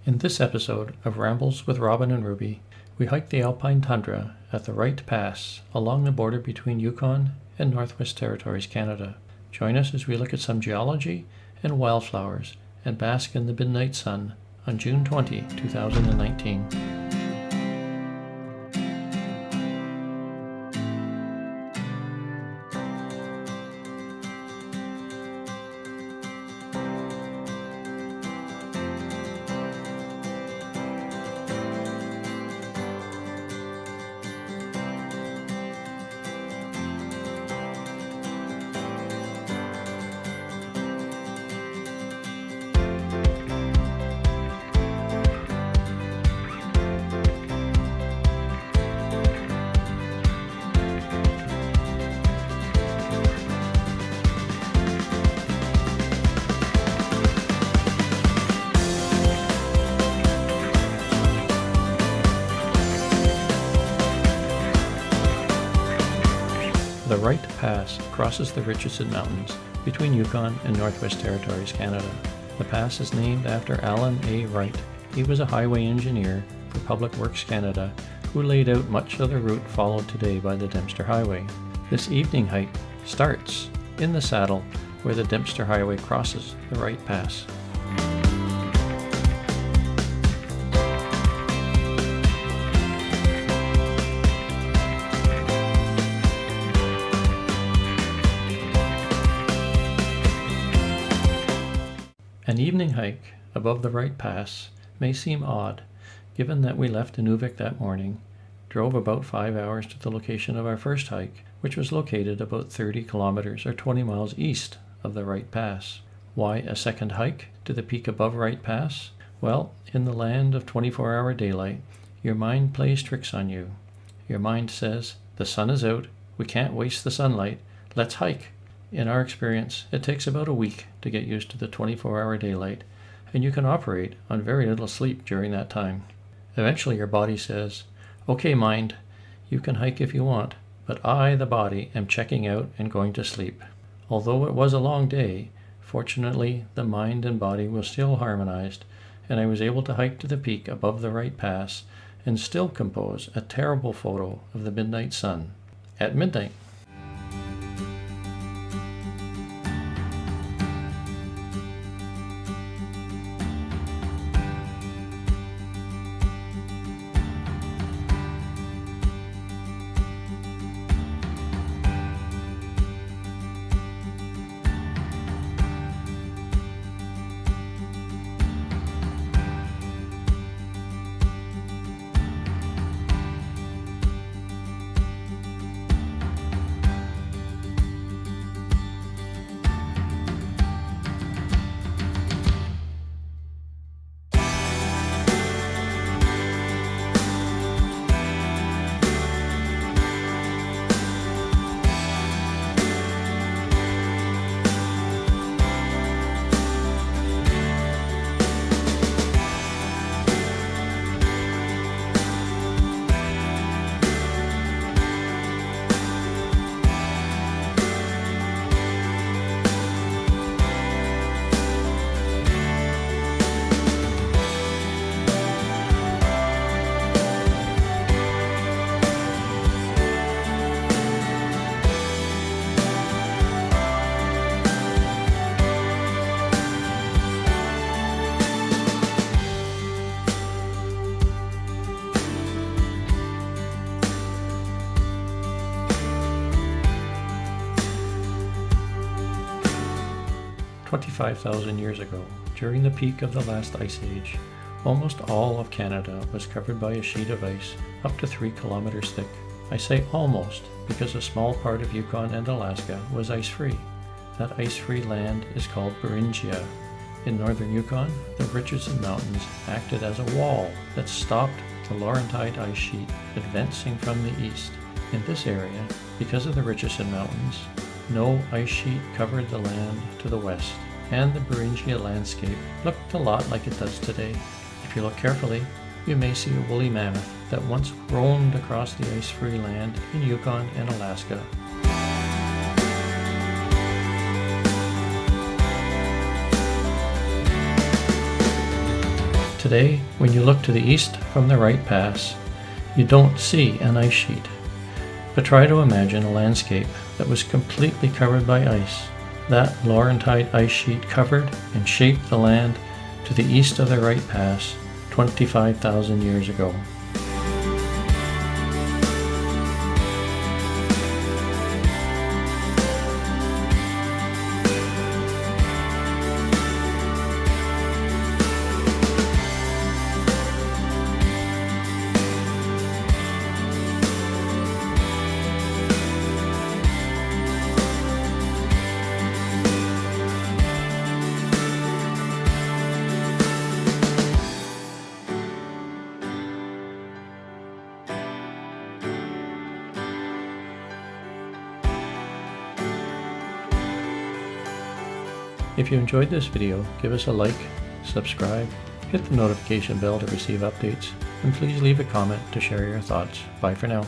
In this episode of Rambles with Robin and Ruby, we hike the Alpine tundra at the Wright Pass along the border between Yukon and Northwest Territories, Canada. Join us as we look at some geology and wildflowers and bask in the midnight sun on June 20, 2019. The Wright Pass crosses the Richardson Mountains between Yukon and Northwest Territories, Canada. The pass is named after Alan A. Wright. He was a highway engineer for Public Works Canada who laid out much of the route followed today by the Dempster Highway. This evening hike starts in the saddle where the Dempster Highway crosses the Wright Pass. An evening hike above the Wright Pass may seem odd, given that we left Inuvik that morning, drove about 5 hours to the location of our first hike, which was located about 30 kilometers or 20 miles east of the Wright Pass. Why a second hike to the peak above Wright Pass? Well, in the land of 24-hour daylight, your mind plays tricks on you. Your mind says, the sun is out, we can't waste the sunlight, let's hike. In our experience, it takes about a week to get used to the 24-hour daylight, and you can operate on very little sleep during that time. Eventually your body says, okay mind, you can hike if you want, but I, the body, am checking out and going to sleep. Although it was a long day, fortunately the mind and body were still harmonized, and I was able to hike to the peak above the Wright Pass and still compose a terrible photo of the midnight sun at midnight. "25,000 years ago, during the peak of the last ice age, almost all of Canada was covered by a sheet of ice up to 3 kilometers thick. I say almost because a small part of Yukon and Alaska was ice-free. That ice-free land is called Beringia. In northern Yukon, the Richardson Mountains acted as a wall that stopped the Laurentide ice sheet advancing from the east. In this area, because of the Richardson Mountains, no ice sheet covered the land to the west, and the Beringia landscape looked a lot like it does today. If you look carefully, you may see a woolly mammoth that once roamed across the ice-free land in Yukon and Alaska. Today, when you look to the east from the Wright Pass, you don't see an ice sheet. But try to imagine a landscape that was completely covered by ice. That Laurentide ice sheet covered and shaped the land to the east of the Wright Pass 25,000 years ago. If you enjoyed this video, give us a like, subscribe, hit the notification bell to receive updates, and please leave a comment to share your thoughts. Bye for now.